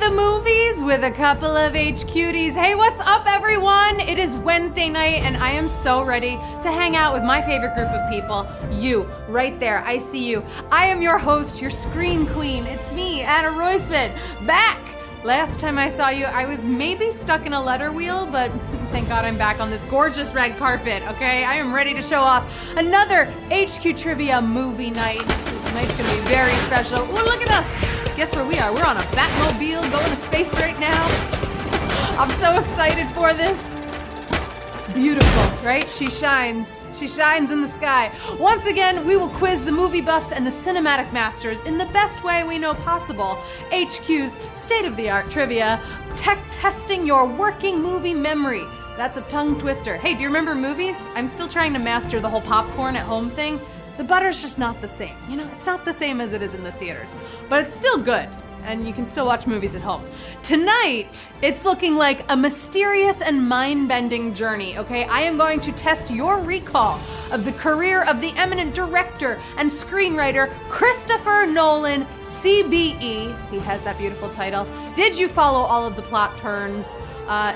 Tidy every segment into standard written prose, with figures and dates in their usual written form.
the movies with a couple of HQties. Hey, what's up, everyone? It is Wednesday night, and I am so ready to hang out with my favorite group of people. You, right there, I see you. I am your host, your screen queen. It's me, Anna Roisman, back. Last time I saw you, I was maybe stuck in a letter wheel, but thank God I'm back on this gorgeous red carpet, okay? I am ready to show off another HQ Trivia movie night. Tonight's gonna be very special. Ooh, look at us! Guess where we are? We're on a Batmobile going to space right now. I'm so excited for this. Beautiful, right? She shines. She shines in the sky. Once again, we will quiz the movie buffs and the cinematic masters in the best way we know possible. HQ's state-of-the-art trivia, tech testing your working movie memory. That's a tongue twister. Hey, do you remember movies? I'm still trying to master the whole popcorn at home thing. The butter's just not the same. You know, it's not the same as it is in the theaters, but it's still good, and you can still watch movies at home. Tonight, it's looking like a mysterious and mind-bending journey, okay? I am going to test your recall of the career of the eminent director and screenwriter Christopher Nolan, CBE. He has that beautiful title. Did you follow all of the plot turns?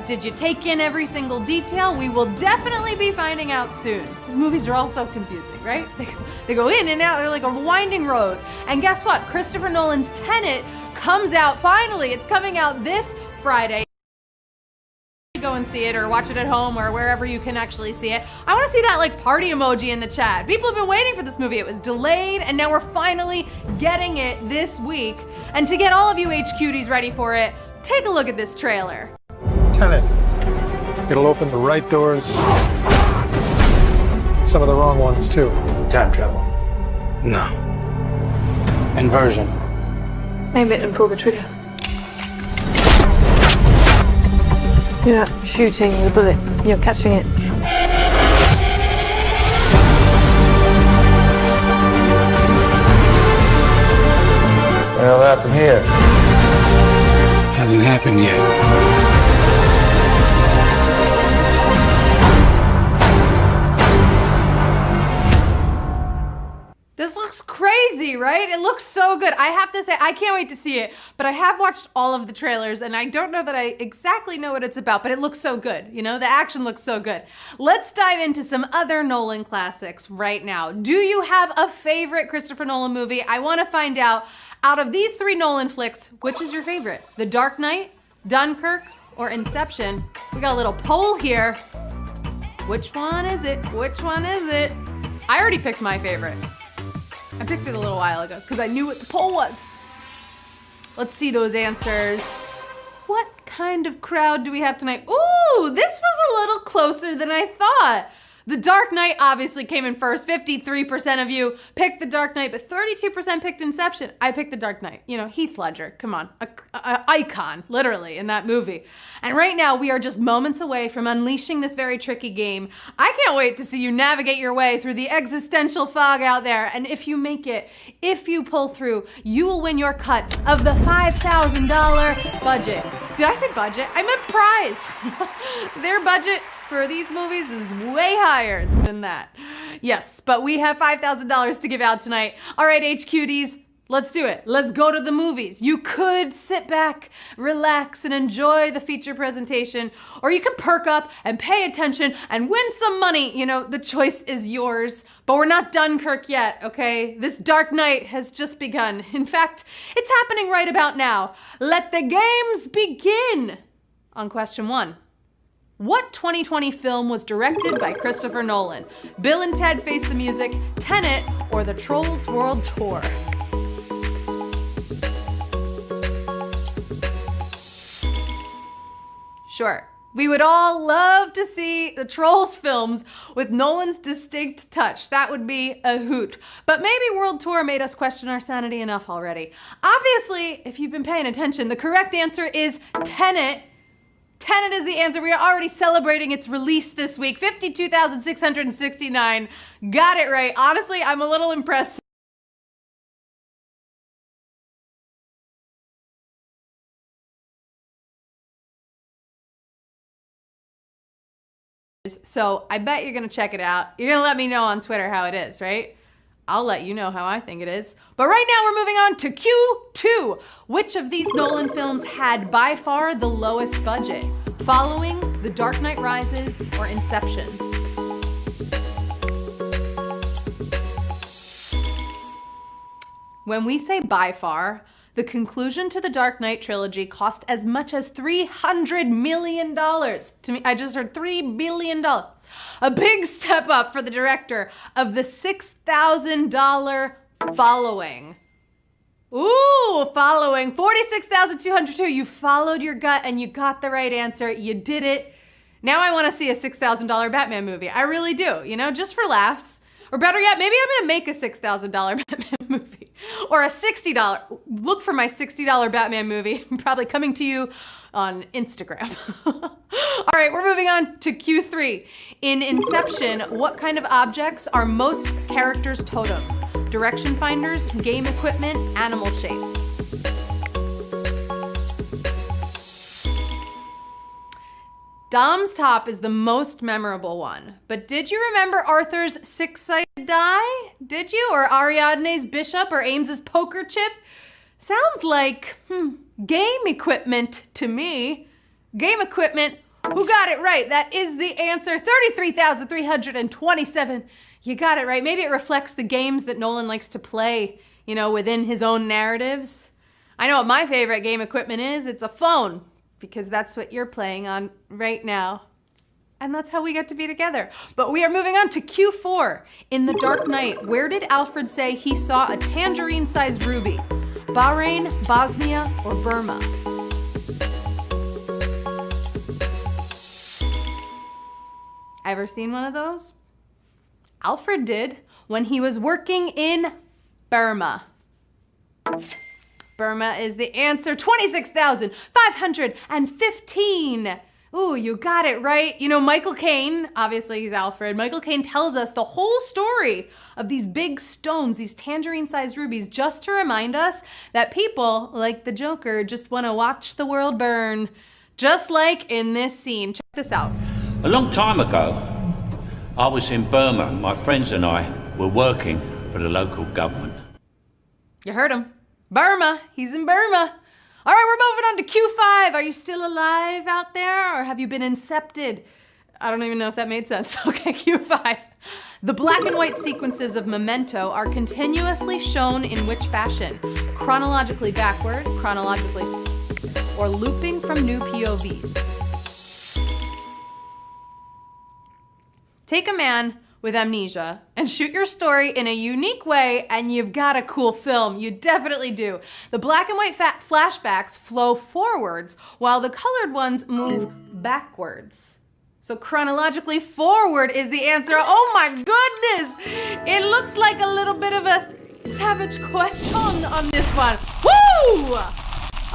Did you take in every single detail? We will definitely be finding out soon. These movies are all so confusing, right? They go in and out, they're like a winding road. And guess what? Christopher Nolan's Tenet comes out finally. It's coming out this Friday. Go and see it or watch it at home or wherever you can actually see it. I want to see that like party emoji in the chat. People have been waiting for this movie. It was delayed and now we're finally getting it this week. And to get all of you HQties ready for it, take a look at this trailer. Tenet. It'll open the right doors, some of the wrong ones too. Time travel. No. Inversion. Aim it and pull the trigger. You're not shooting the bullet, you're catching it. Well, that from here. Hasn't happened yet. This looks crazy, right? It looks so good. I have to say, I can't wait to see it, but I have watched all of the trailers and I don't know that I exactly know what it's about, but it looks so good. You know, the action looks so good. Let's dive into some other Nolan classics right now. Do you have a favorite Christopher Nolan movie? I want to find out of these three Nolan flicks, which is your favorite? The Dark Knight, Dunkirk, or Inception? We got a little poll here. Which one is it? Which one is it? I already picked my favorite. I picked it a little while ago because I knew what the poll was. Let's see those answers. What kind of crowd do we have tonight? Ooh, this was a little closer than I thought. The Dark Knight obviously came in first. 53% of you picked The Dark Knight, but 32% picked Inception. I picked The Dark Knight. You know, Heath Ledger, come on, a icon, literally, in that movie. And right now, we are just moments away from unleashing this very tricky game. I can't wait to see you navigate your way through the existential fog out there. And if you make it, if you pull through, you will win your cut of the $5,000 budget. Did I say budget? I meant prize. Their budget for these movies is way higher than that. Yes, but we have $5,000 to give out tonight. All right, HQDs, let's do it. Let's go to the movies. You could sit back, relax, and enjoy the feature presentation, or you can perk up and pay attention and win some money. You know, the choice is yours, but we're not Dunkirk yet, okay? This Dark Knight has just begun. In fact, it's happening right about now. Let the games begin. On question one. What 2020 film was directed by Christopher Nolan? Bill and Ted Face the Music, Tenet, or the Trolls World Tour? Sure, we would all love to see the Trolls films with Nolan's distinct touch. That would be a hoot. But maybe World Tour made us question our sanity enough already. Obviously, if you've been paying attention, the correct answer is Tenet. Tenet is the answer. We are already celebrating its release this week. 52,669. Got it right. Honestly, I'm a little impressed. So I bet you're gonna check it out. You're gonna let me know on Twitter how it is, right? I'll let you know how I think it is. But right now we're moving on to Q2. Which of these Nolan films had by far the lowest budget? Following, The Dark Knight Rises, or Inception? When we say by far, the conclusion to the Dark Knight trilogy cost as much as $300 million. To me, I just heard $3 billion. A big step up for the director of the $6,000 Following. Ooh, Following, 46,202. You followed your gut and you got the right answer. You did it. Now I want to see a $6,000 Batman movie. I really do, you know, just for laughs. Or better yet, maybe I'm gonna make a $6,000 Batman movie. Or a $60, look for my $60 Batman movie, probably coming to you on Instagram. All right, we're moving on to Q3. In Inception, what kind of objects are most characters' totems? Direction finders, game equipment, animal shapes. Dom's top is the most memorable one, but did you remember Arthur's six-sided die? Did you? Or Ariadne's bishop or Ames's poker chip? Sounds like, game equipment to me. Game equipment, who got it right? That is the answer, 33,327. You got it right. Maybe it reflects the games that Nolan likes to play, you know, within his own narratives. I know what my favorite game equipment is. It's a phone, because that's what you're playing on right now. And that's how we get to be together. But we are moving on to Q4. In The Dark Knight, where did Alfred say he saw a tangerine-sized ruby? Bahrain, Bosnia, or Burma? Ever seen one of those? Alfred did when he was working in Burma. Burma is the answer, 26,515. Ooh, you got it right. You know, Michael Caine, obviously he's Alfred. Michael Caine tells us the whole story of these big stones, these tangerine-sized rubies, just to remind us that people, like the Joker, just want to watch the world burn. Just like in this scene. Check this out. A long time ago, I was in Burma. My friends and I were working for the local government. You heard him. Burma. He's in Burma. All right, we're moving on to Q5. Are you still alive out there, or have you been incepted? I don't even know if that made sense. Okay, Q5. The black and white sequences of Memento are continuously shown in which fashion? Chronologically backward, chronologically, or looping from new POVs? Take a man with amnesia and shoot your story in a unique way, and you've got a cool film. You definitely do. The black and white flashbacks flow forwards while the colored ones move backwards. So chronologically forward is the answer. Oh my goodness! It looks like a little bit of a savage question on this one. Woo!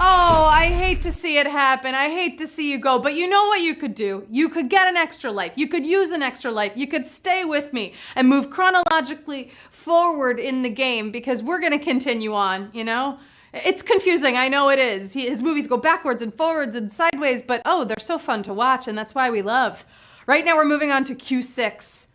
Oh, I hate to see it happen. I hate to see you go, but you know what you could do? You could get an extra life. You could use an extra life. You could stay with me and move chronologically forward in the game, because we're gonna continue on, you know? It's confusing, I know it is. His movies go backwards and forwards and sideways, but oh, they're so fun to watch, and that's why we love. Right now we're moving on to Q6.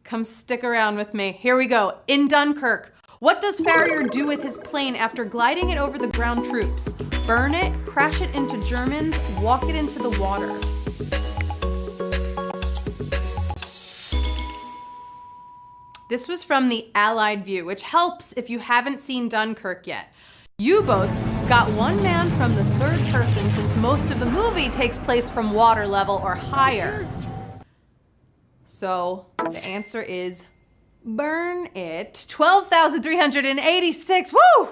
Come stick around with me. Here we go. In Dunkirk, what does Farrier do with his plane after gliding it over the ground troops? Burn it, crash it into Germans, walk it into the water. This was from the Allied view, which helps if you haven't seen Dunkirk yet. U-boats got one man from the third person, since most of the movie takes place from water level or higher. So the answer is burn it. 12,386. Woo!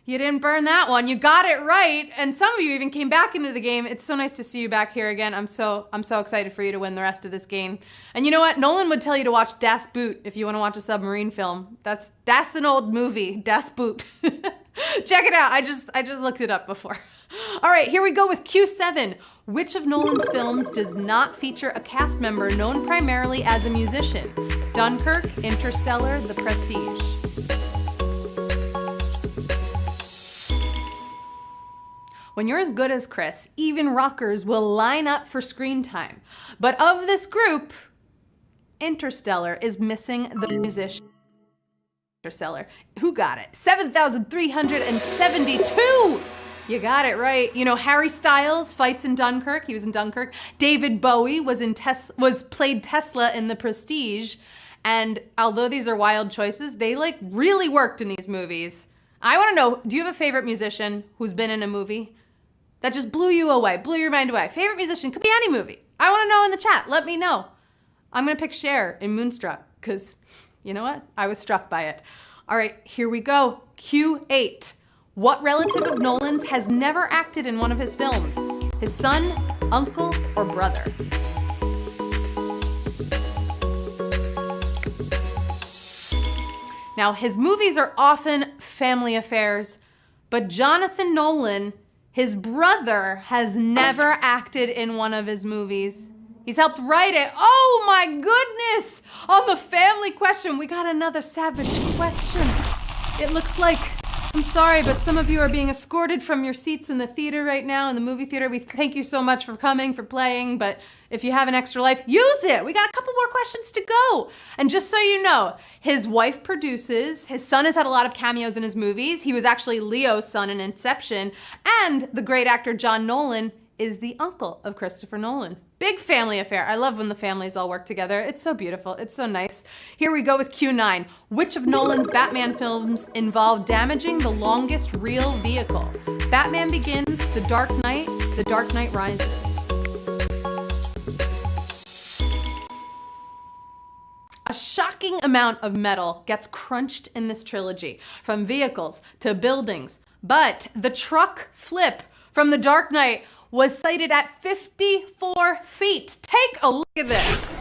You didn't burn that one. You got it right. And some of you even came back into the game. It's so nice to see you back here again. I'm so excited for you to win the rest of this game. And you know what? Nolan would tell you to watch Das Boot if you want to watch a submarine film. That's an old movie, Das Boot. Check it out. I just looked it up before. All right, here we go with Q7. Which of Nolan's films does not feature a cast member known primarily as a musician? Dunkirk, Interstellar, The Prestige. When you're as good as Chris, even rockers will line up for screen time. But of this group, Interstellar is missing the musician. seller. Who got it? 7,372! You got it right. You know, Harry Styles fights in Dunkirk. He was in Dunkirk. David Bowie was played Tesla in The Prestige. And although these are wild choices, they like really worked in these movies. I want to know, do you have a favorite musician who's been in a movie that just blew you away, blew your mind away? Favorite musician, could be any movie. I want to know in the chat. Let me know. I'm going to pick Cher in Moonstruck because, you know what? I was struck by it. All right, here we go. Q8. What relative of Nolan's has never acted in one of his films? His son, uncle, or brother? Now, his movies are often family affairs, but Jonathan Nolan, his brother, has never acted in one of his movies. He's helped write it. Oh my goodness! On the family question, we got another savage question. It looks like, I'm sorry, but some of you are being escorted from your seats in the theater right now, in the movie theater. We thank you so much for coming, for playing, but if you have an extra life, use it. We got a couple more questions to go. And just so you know, his wife produces, his son has had a lot of cameos in his movies. He was actually Leo's son in Inception, and the great actor John Nolan is the uncle of Christopher Nolan. Big family affair. I love when the families all work together. It's so beautiful. It's so nice. Here we go with Q9. Which of Nolan's Batman films involve damaging the longest real vehicle? Batman Begins, The Dark Knight, The Dark Knight Rises. A shocking amount of metal gets crunched in this trilogy, from vehicles to buildings. But the truck flip from The Dark Knight was sighted at 54 feet. Take a look at this.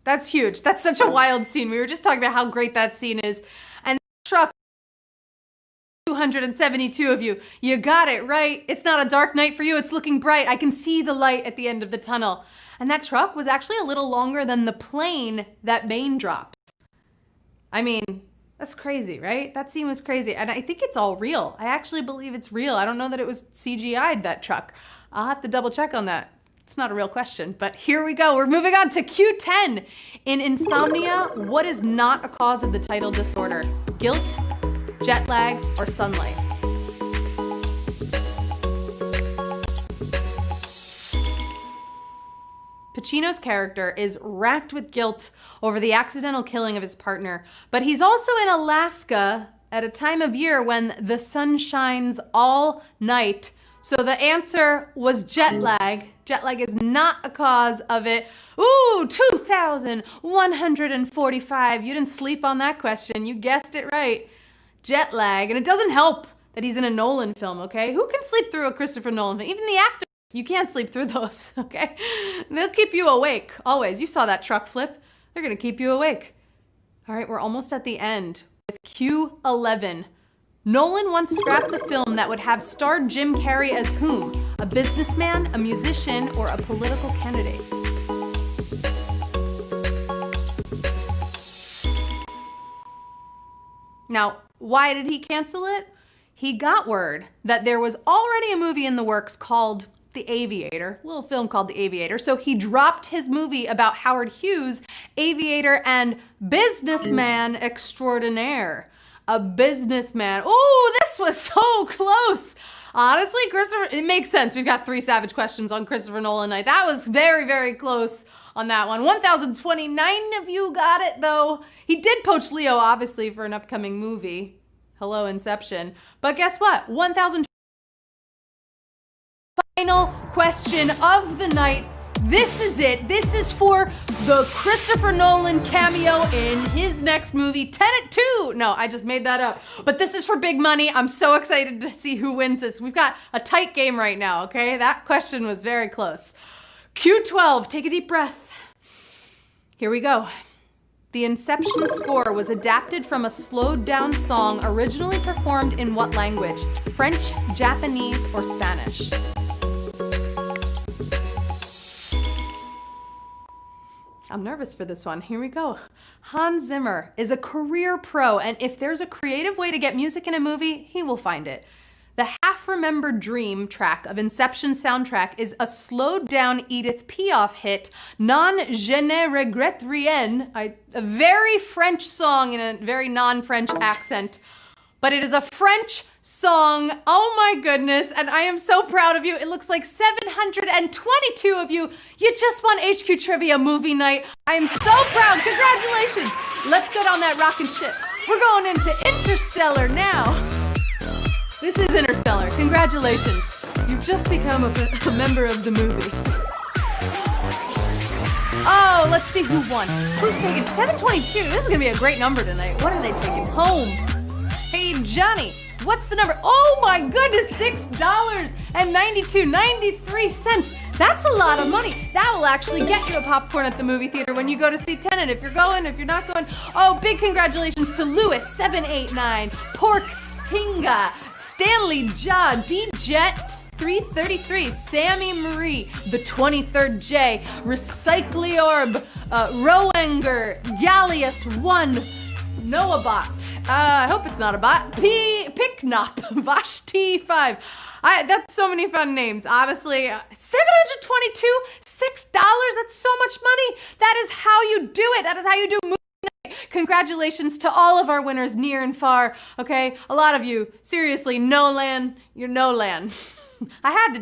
That's huge. That's such a wild scene. We were just talking about how great that scene is. And the truck, 272 of you. You got it right. It's not a dark night for you. It's looking bright. I can see the light at the end of the tunnel. And that truck was actually a little longer than the plane that Bane drops. I mean, that's crazy, right? That scene was crazy. And I think it's all real. I actually believe it's real. I don't know that it was CGI'd, that truck. I'll have to double check on that. It's not a real question, but here we go. We're moving on to Q10. In Insomnia, what is not a cause of the tidal disorder? Guilt, jet lag, or sunlight? Pacino's character is racked with guilt over the accidental killing of his partner, but he's also in Alaska at a time of year when the sun shines all night. So the answer was jet lag. Jet lag is not a cause of it. Ooh, 2,145. You didn't sleep on that question. You guessed it right. Jet lag. And it doesn't help that he's in a Nolan film, okay? Who can sleep through a Christopher Nolan film? Even the actors. You can't sleep through those, okay? They'll keep you awake, always. You saw that truck flip. They're gonna keep you awake. All right, we're almost at the end with Q11. Nolan once scrapped a film that would have starred Jim Carrey as whom? A businessman, a musician, or a political candidate? Now, why did he cancel it? He got word that there was already a movie in the works called The Aviator, a little film called The Aviator. So he dropped his movie about Howard Hughes, aviator and businessman extraordinaire. A businessman. Ooh, this was so close. Honestly, Christopher, it makes sense. We've got 3 savage questions on Christopher Nolan night. That was very, very close on that one. 1,029 of you got it, though. He did poach Leo, obviously, for an upcoming movie. Hello, Inception. But guess what? 1,000. Final question of the night. This is it. This is for the Christopher Nolan cameo in his next movie, Tenet 2. No, I just made that up. But this is for big money. I'm so excited to see who wins this. We've got a tight game right now, okay? That question was very close. Q12, take a deep breath. Here we go. The Inception score was adapted from a slowed down song originally performed in what language? French, Japanese, or Spanish? I'm nervous for this one. Here we go. Hans Zimmer is a career pro, and if there's a creative way to get music in a movie, he will find it. The Half-Remembered Dream track of Inception's soundtrack is a slowed-down Edith Piaf hit, Non Je ne regrette rien, a very French song in a very non-French accent. But it is a French song. Oh my goodness, and I am so proud of you. It looks like 722 of you. You just won HQ Trivia Movie Night. I am so proud. Congratulations. Let's go down that rockin' ship. We're going into Interstellar now. This is Interstellar. Congratulations. You've just become a member of the movie. Oh, let's see who won. Who's taking 722? This is gonna be a great number tonight. What are they taking home? Hey, Johnny, what's the number? Oh my goodness, $6.93. That's a lot of money. That will actually get you a popcorn at the movie theater when you go to see Tenet. If you're going, if you're not going. Oh, big congratulations to Lewis, 789, Pork Tinga, Stanley Ja, D-Jet 333, Sammy Marie, the 23rd J, Recycliorb, Roenger, Gallius 1, Noah Bot. I hope it's not a bot. Picknop, Vashti 5. That's so many fun names, honestly. 722, $6, that's so much money. That is how you do it. That is how you do movie night. Congratulations to all of our winners near and far, okay? A lot of you, seriously, Nolan, you're Nolan. I had to